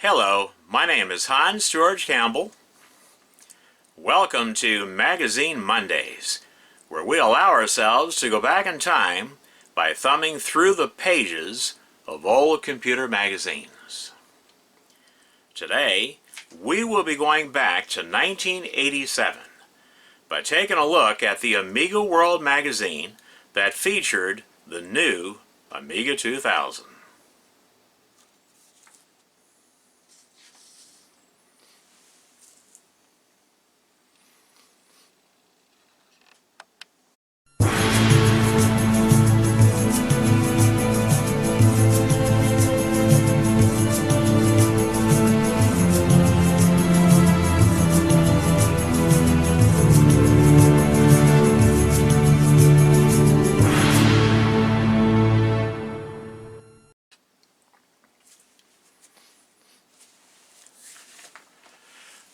Hello, my name is Hans George Campbell. Welcome to Magazine Mondays, where we allow ourselves to go back in time by thumbing through the pages of old computer magazines. Today, we will be going back to 1987 by taking a look at the Amiga World magazine that featured the new Amiga 2000.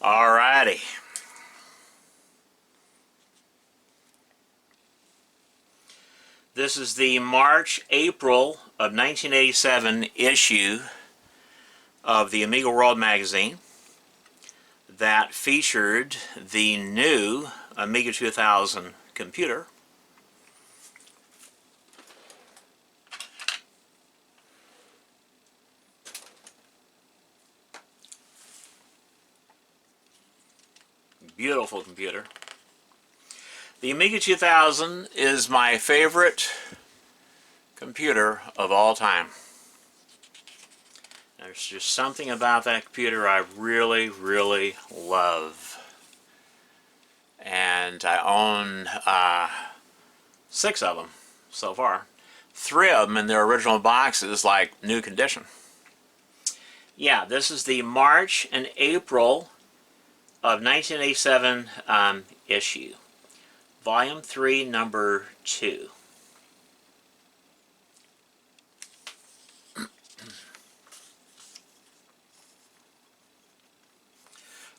Alrighty. This is the March-April of 1987 issue of the Amiga World magazine that featured the new Amiga 2000 computer. Beautiful computer. The Amiga 2000 is my favorite computer of all time. There's just something about that computer I really, really love. And I own 6 of them so far. 3 of them in their original boxes, like new condition. Yeah, this is the March and April of 1987 issue. Volume 3, number 2.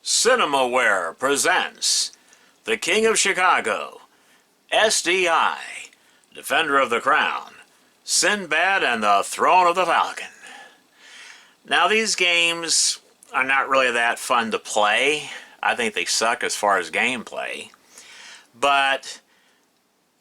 CinemaWare presents The King of Chicago, SDI, Defender of the Crown, Sinbad and the Throne of the Falcon. Now these games are not really that fun to play. I think they suck as far as gameplay. But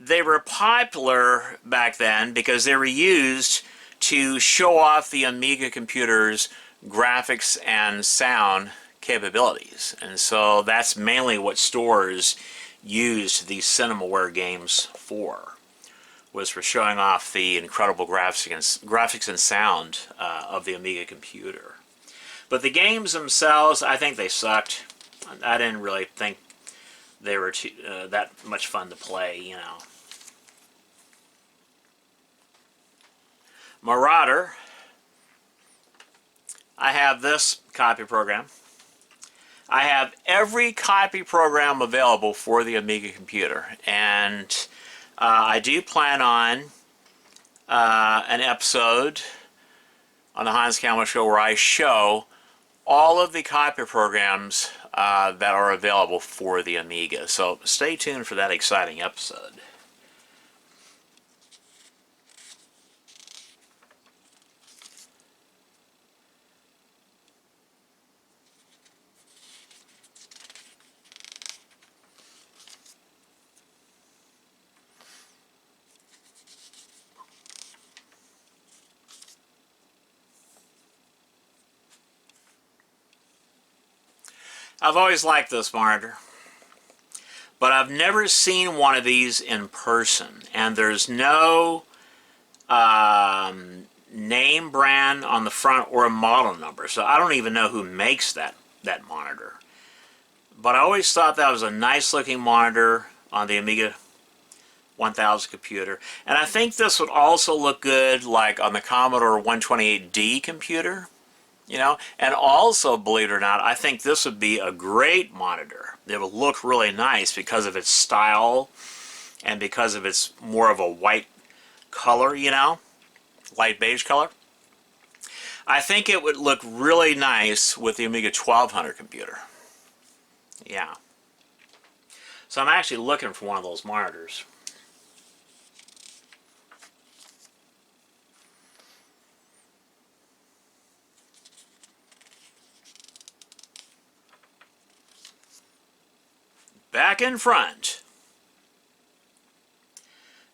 they were popular back then because they were used to show off the Amiga computer's graphics and sound capabilities. And so that's mainly what stores used these CinemaWare games for, was for showing off the incredible graphics and sound of the Amiga computer. But the games themselves, I think they sucked. I didn't really think they were that much fun to play, you know. Marauder. I have this copy program. I have every copy program available for the Amiga computer, and I do plan on an episode on the Hans Campbell Show where I show all of the copy programs that are available for the Amiga. So stay tuned for that exciting episode. I've always liked this monitor, but I've never seen one of these in person, and there's no name brand on the front or a model number, so I don't even know who makes that monitor. But I always thought that was a nice looking monitor on the Amiga 1000 computer, and I think this would also look good like on the Commodore 128D computer. You know, and also, believe it or not, I think this would be a great monitor. It would look really nice because of its style and because of its more of a white color, you know, light beige color. I think it would look really nice with the Amiga 1200 computer. Yeah. So I'm actually looking for one of those monitors. back in front.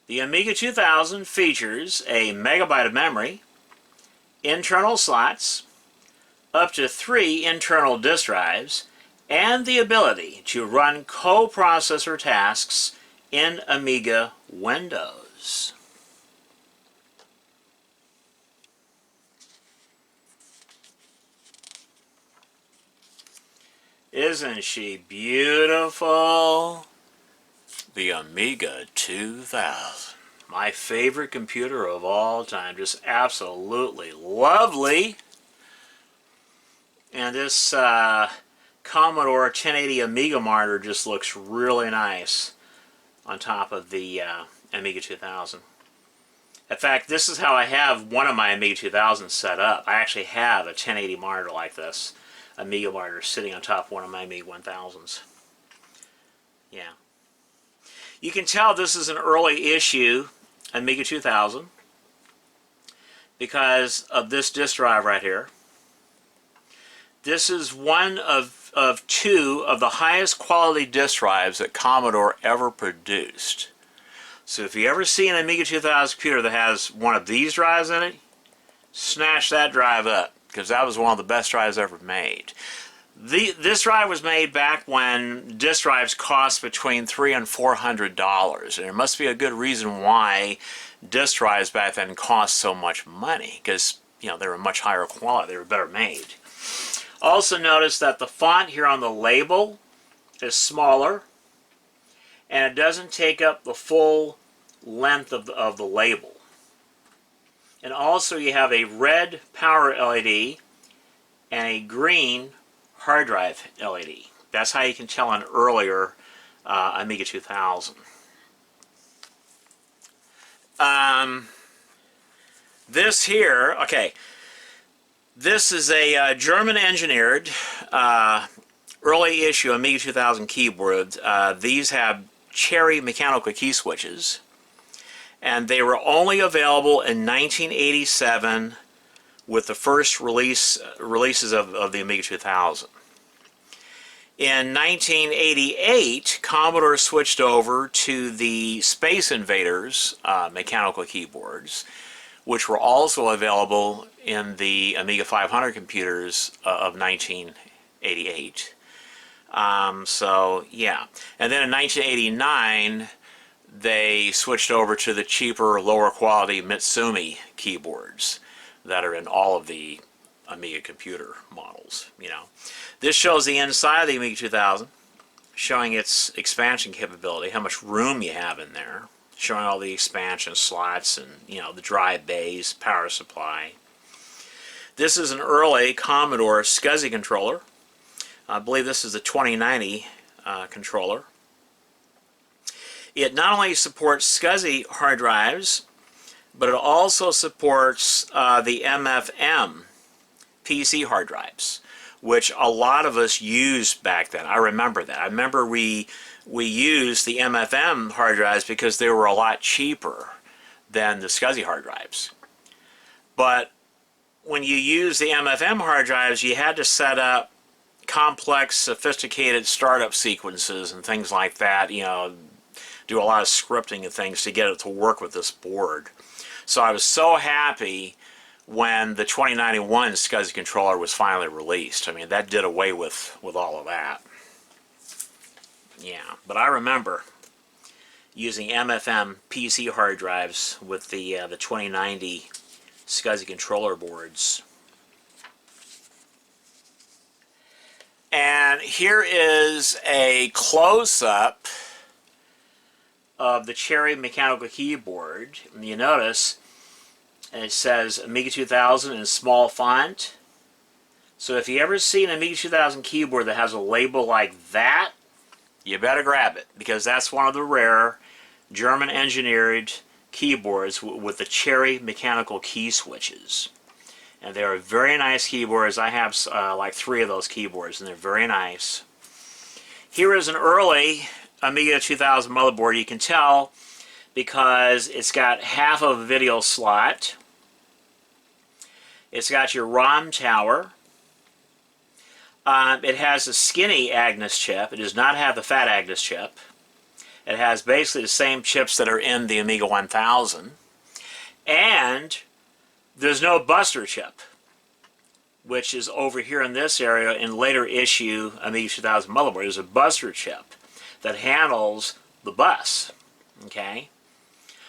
The Amiga 2000 features a megabyte of memory, internal slots, up to 3 internal disk drives, and the ability to run coprocessor tasks in Amiga Windows. Isn't she beautiful? The Amiga 2000. My favorite computer of all time. Just absolutely lovely. And this Commodore 1080 Amiga monitor just looks really nice on top of the Amiga 2000. In fact, this is how I have one of my Amiga 2000s set up. I actually have a 1080 monitor like this, Amiga monitor, sitting on top of one of my Amiga 1000s. Yeah. You can tell this is an early issue Amiga 2000 because of this disk drive right here. This is one of 2 of the highest quality disk drives that Commodore ever produced. So if you ever see an Amiga 2000 computer that has one of these drives in it, snatch that drive up, because that was one of the best drives ever made. This drive was made back when disk drives cost between $300 and $400, and there must be a good reason why disk drives back then cost so much money, because they were much higher quality, they were better made. Also notice that the font here on the label is smaller, and it doesn't take up the full length of the label. And also you have a red power LED and a green hard drive LED. That's how you can tell an earlier Amiga 2000. This here, okay, this is a German-engineered early issue Amiga 2000 keyboard. These have cherry mechanical key switches, and they were only available in 1987 with the first releases of the Amiga 2000. In 1988, Commodore switched over to the Space Invaders mechanical keyboards, which were also available in the Amiga 500 computers of 1988. So yeah, and then in 1989 they switched over to the cheaper, lower quality Mitsumi keyboards that are in all of the Amiga computer models. This shows the inside of the Amiga 2000, showing its expansion capability, how much room you have in there, showing all the expansion slots and the drive bays, power supply. This is an early Commodore SCSI controller. I believe this is the 2090 controller. It not only supports SCSI hard drives, but it also supports the MFM PC hard drives, which a lot of us used back then. I remember that. I remember we used the MFM hard drives because they were a lot cheaper than the SCSI hard drives. But when you use the MFM hard drives, you had to set up complex, sophisticated startup sequences and things like that, do a lot of scripting and things to get it to work with this board. So I was so happy when the 2091 SCSI controller was finally released. I mean, that did away with all of that. Yeah, but I remember using MFM PC hard drives with the 2090 SCSI controller boards. And here is a close-up of the cherry mechanical keyboard. And you notice it says Amiga 2000 in small font. So if you ever see an Amiga 2000 keyboard that has a label like that, you better grab it, because that's one of the rare German-engineered keyboards with the cherry mechanical key switches. And they are very nice keyboards. I have like 3 of those keyboards, and they're very nice. Here is an early Amiga 2000 motherboard. You can tell because it's got half of a video slot. It's got your ROM tower. It has a skinny Agnes chip. It does not have the fat Agnes chip. It has basically the same chips that are in the Amiga 1000. And there's no Buster chip, which is over here in this area in later issue Amiga 2000 motherboard. There's a Buster chip that handles the bus. Okay?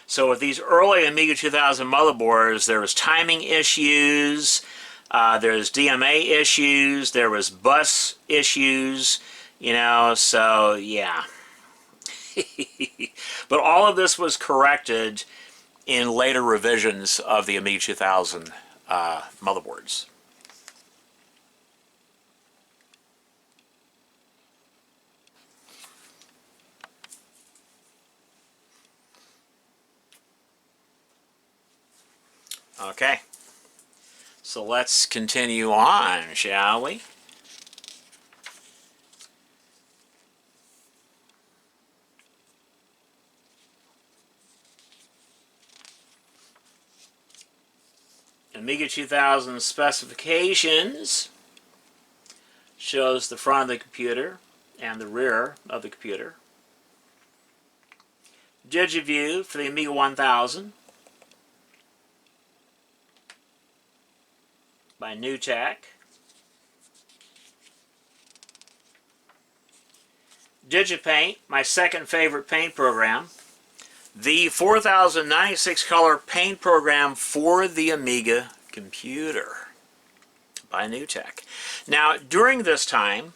So with these early Amiga 2000 motherboards, there was timing issues, there's DMA issues, there was bus issues, you know, so yeah. But all of this was corrected in later revisions of the Amiga 2000 motherboards. Okay, so let's continue on, shall we? Amiga 2000 specifications shows the front of the computer and the rear of the computer. DigiView for the Amiga 1000 by NewTek. DigiPaint, my second favorite paint program. The 4096 color paint program for the Amiga computer by NewTek. Now, during this time,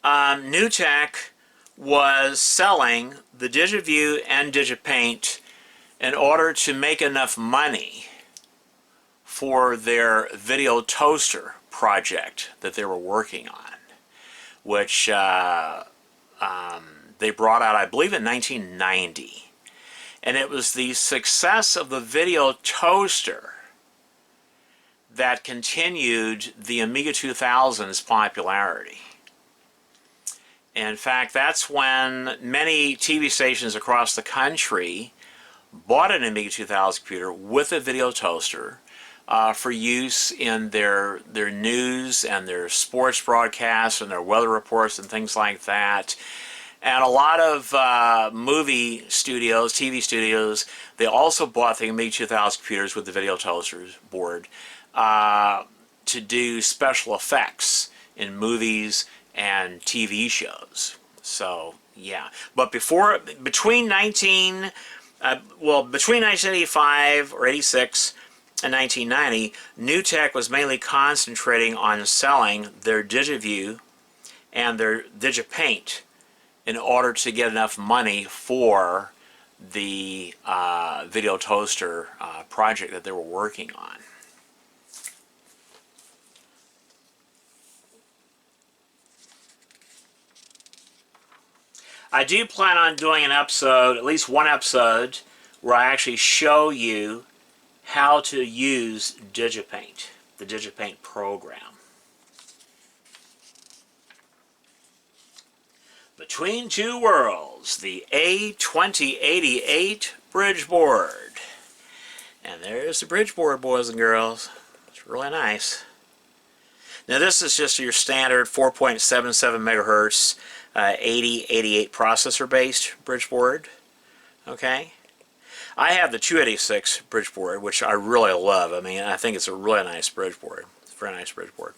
NewTek was selling the DigiView and DigiPaint in order to make enough money for their video toaster project that they were working on, which they brought out, I believe, in 1990. And it was the success of the video toaster that continued the Amiga 2000's popularity. In fact, that's when many TV stations across the country bought an Amiga 2000 computer with a video toaster for use in their news and their sports broadcasts and their weather reports and things like that. And a lot of movie studios, TV studios, they also bought the Amiga 2000 computers with the video toasters board to do special effects in movies and TV shows. So yeah, but between 1985 or 86 and 1990, NewTek was mainly concentrating on selling their DigiView and their DigiPaint in order to get enough money for the video toaster project that they were working on. I do plan on doing an episode, at least one episode, where I actually show you how to use DigiPaint, the DigiPaint program. Between Two Worlds, the A2088 bridge board. And there's the bridge board, boys and girls. It's really nice. Now this is just your standard 4.77 megahertz 8088 processor based bridge board. Okay? I have the 286 bridge board, which I really love. I mean, I think it's a really nice bridge board. It's a very nice bridge board.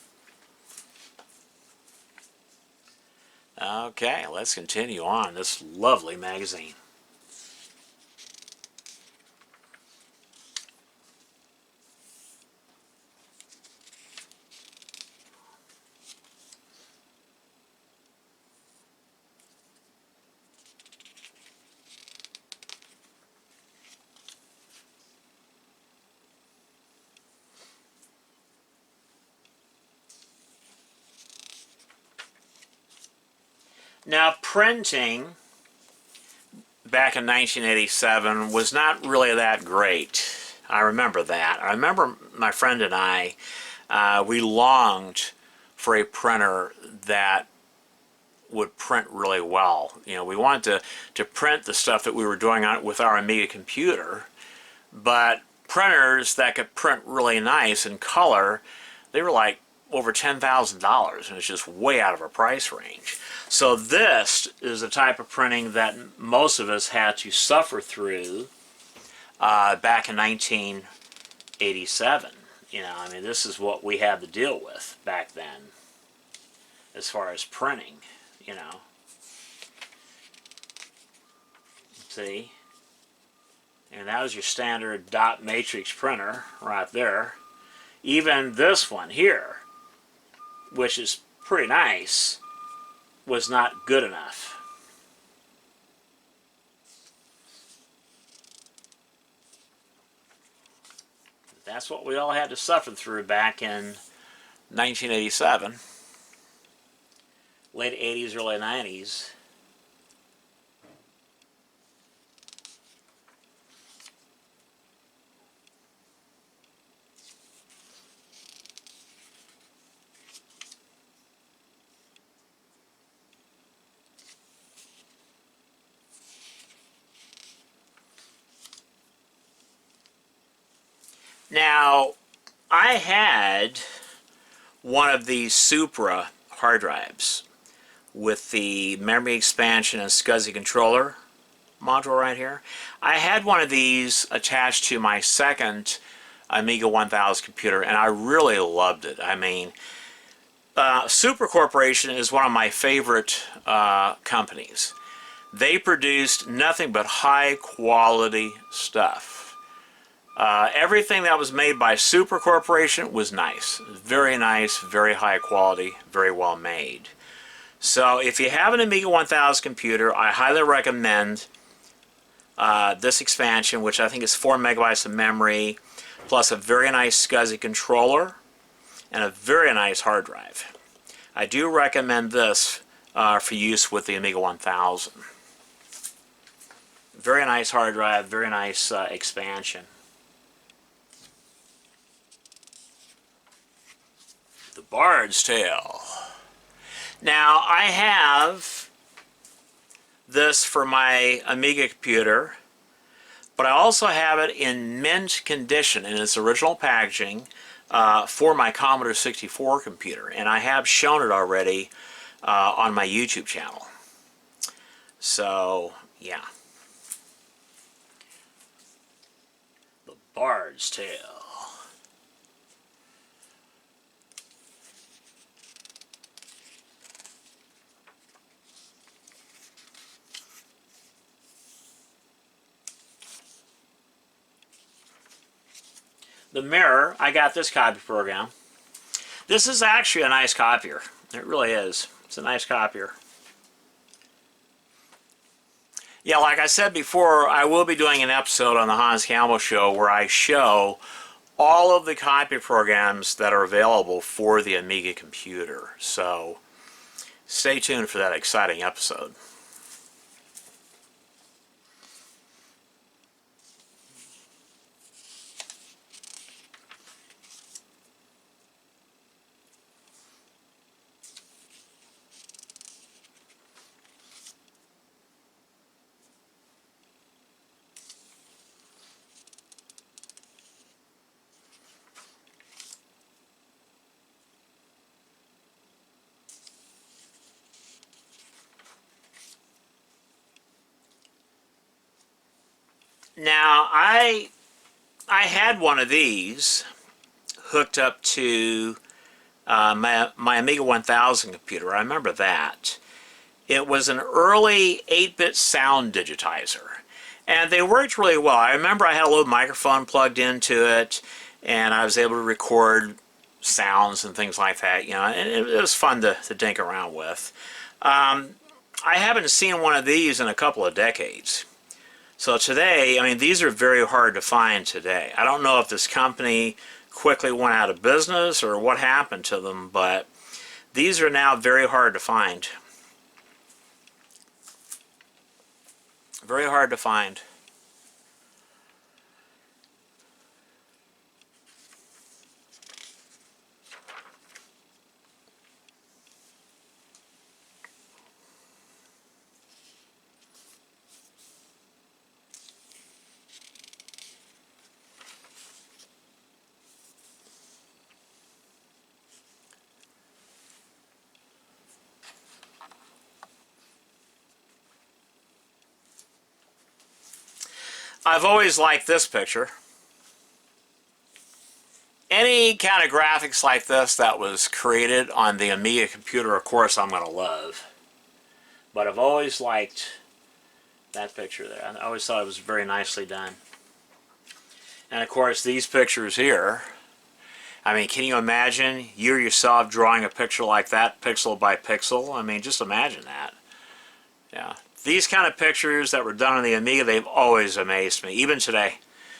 Okay, let's continue on this lovely magazine. Now, printing back in 1987 was not really that great. I remember that. I remember my friend and I, we longed for a printer that would print really well. You know, we wanted to print the stuff that we were doing on with our Amiga computer, but printers that could print really nice in color, they were like over $10,000, and it's just way out of our price range. So this is the type of printing that most of us had to suffer through back in 1987. You know, I mean, this is what we had to deal with back then as far as printing, you know. See? And that was your standard dot matrix printer right there. Even this one here, which is pretty nice, was not good enough. That's what we all had to suffer through back in 1987, late 80s, early 90s. Now, I had one of these Supra hard drives with the memory expansion and SCSI controller module right here. I had one of these attached to my second Amiga 1000 computer, and I really loved it. I mean, Supra Corporation is one of my favorite companies. They produced nothing but high quality stuff. Everything that was made by Supra Corporation was nice. Very nice, very high quality, very well made. So if you have an Amiga 1000 computer, I highly recommend this expansion, which I think is 4 megabytes of memory, plus a very nice SCSI controller, and a very nice hard drive. I do recommend this for use with the Amiga 1000. Very nice hard drive, very nice expansion. The Bard's Tale. Now, I have this for my Amiga computer, but I also have it in mint condition in its original packaging for my Commodore 64 computer, and I have shown it already on my YouTube channel. So, yeah. The Bard's Tale. The mirror, I got this copy program. This is actually a nice copier. It really is. It's a nice copier. Yeah, like I said before, I will be doing an episode on the Hans Campbell Show where I show all of the copy programs that are available for the Amiga computer. So stay tuned for that exciting episode. Now, I had one of these hooked up to my Amiga 1000 computer. I remember that. It was an early 8-bit sound digitizer, and they worked really well. I remember I had a little microphone plugged into it, and I was able to record sounds and things like that. You know, and it was fun to dink around with. I haven't seen one of these in a couple of decades. So today, I mean, these are very hard to find today. I don't know if this company quickly went out of business or what happened to them, but these are now very hard to find. Very hard to find. I've always liked this picture. Any kind of graphics like this that was created on the Amiga computer, of course, I'm going to love. But I've always liked that picture there. I always thought it was very nicely done. And of course, these pictures here, I mean, can you imagine you yourself drawing a picture like that, pixel by pixel? I mean, just imagine that. Yeah. These kind of pictures that were done on the Amiga, they've always amazed me. Even today,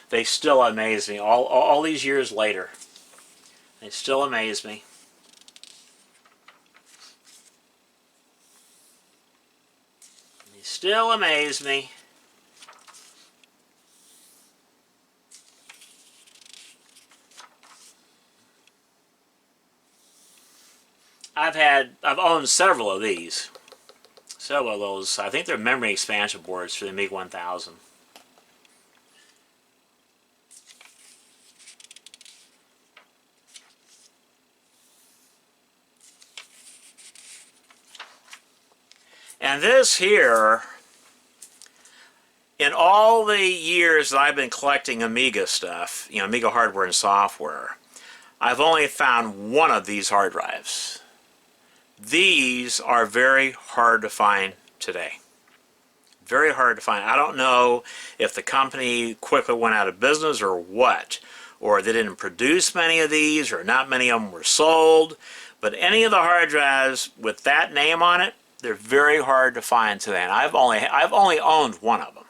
they still amaze me. All these years later, they still amaze me. They still amaze me. I've owned several of these. Several of those. I think they're memory expansion boards for the Amiga 1000. And this here, in all the years that I've been collecting Amiga stuff, you know, Amiga hardware and software, I've only found one of these hard drives. These are very hard to find today. Very hard to find. I don't know if the company quickly went out of business or what, or they didn't produce many of these, or not many of them were sold. But any of the hard drives with that name on it, they're very hard to find today. And I've only owned one of them.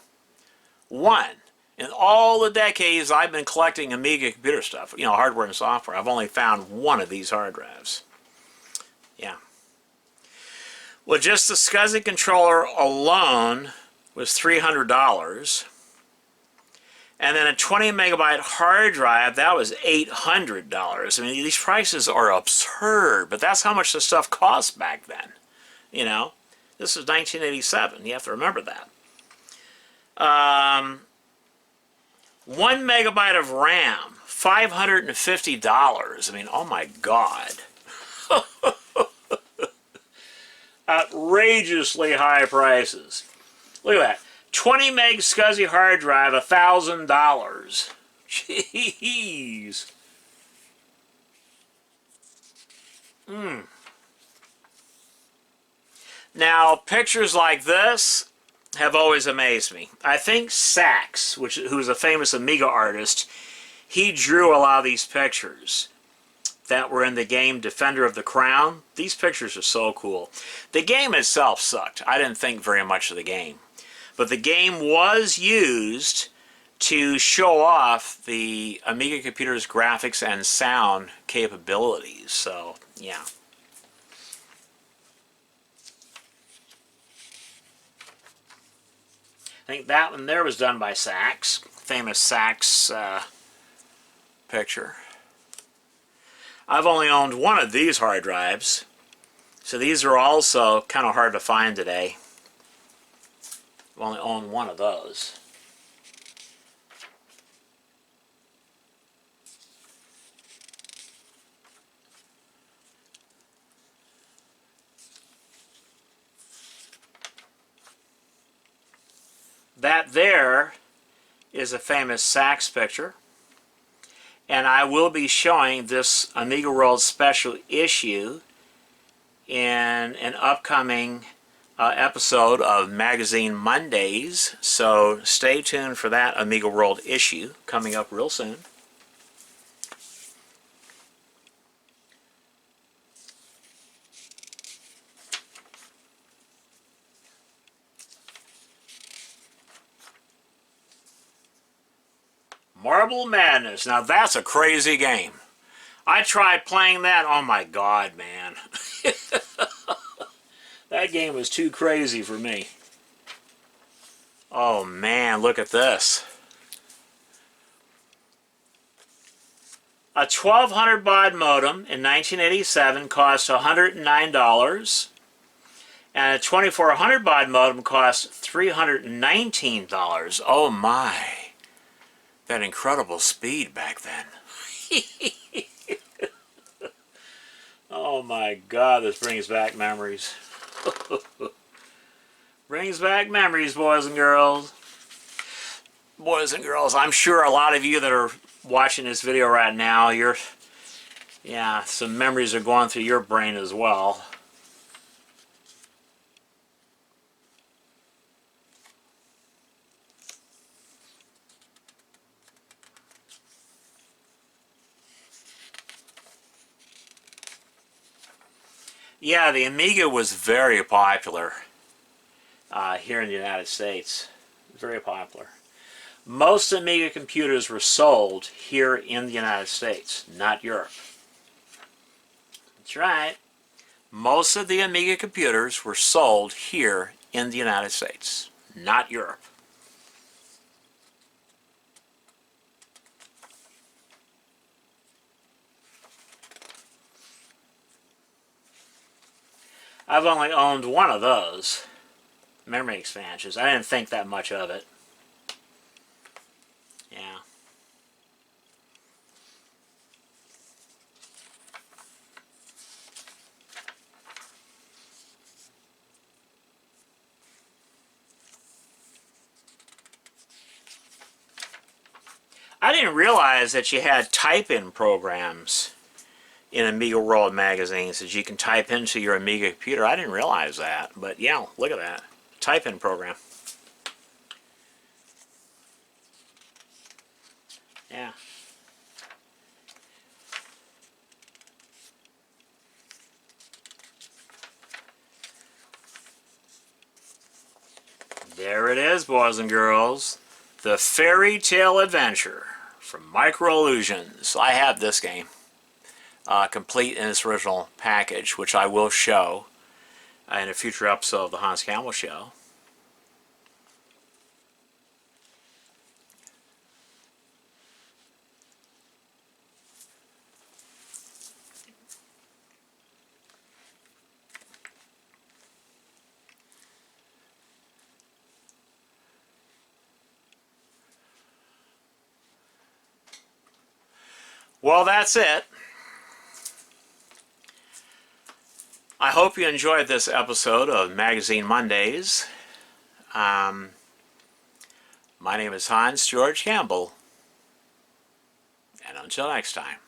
One. In all the decades I've been collecting Amiga computer stuff, you know, hardware and software, I've only found one of these hard drives. Yeah. Well, just the SCSI controller alone was $300. And then a 20 megabyte hard drive, that was $800. I mean, these prices are absurd, but that's how much the stuff cost back then. You know, this is 1987. You have to remember that. 1 megabyte of RAM, $550. I mean, oh my God. Outrageously high prices. Look at that. 20 meg SCSI hard drive, $1,000. Jeez. Now, pictures like this have always amazed me. I think Sachs, who's a famous Amiga artist, he drew a lot of these pictures that were in the game Defender of the Crown. These pictures are so cool. The game itself sucked. I didn't think very much of the game. But the game was used to show off the Amiga computer's graphics and sound capabilities. So, yeah. I think that one there was done by Sachs. Famous Sachs picture. I've only owned one of these hard drives, so these are also kind of hard to find today. I've only owned one of those. That there is a famous Sachs picture. And I will be showing this Amiga World special issue in an upcoming episode of Magazine Mondays. So stay tuned for that Amiga World issue coming up real soon. Marble Madness. Now that's a crazy game. I tried playing that. Oh my God, man. That game was too crazy for me. Oh man, look at this. A 1200 baud modem in 1987 cost $109. And a 2400 baud modem cost $319. Oh my. That incredible speed back then. Oh my God, this brings back memories. Brings back memories, boys and girls. boys and girls, I'm sure a lot of you that are watching this video right now, yeah, some memories are going through your brain as well. Yeah, the Amiga was very popular here in the United States. Very popular. Most Amiga computers were sold here in the United States, not Europe. That's right. Most of the Amiga computers were sold here in the United States, not Europe. I've only owned one of those memory expansions. I didn't think that much of it. Yeah. I didn't realize that you had type-in programs in Amiga World magazines that you can type into your Amiga computer. I didn't realize that, but yeah, look at that. Type-in program. Yeah. There it is, boys and girls. The Fairy Tale Adventure from Micro Illusions. I have this game complete in its original package, which I will show in a future episode of the Hans Campbell Show. Well, that's it. I hope you enjoyed this episode of Magazine Mondays. My name is Hans George Campbell, and until next time.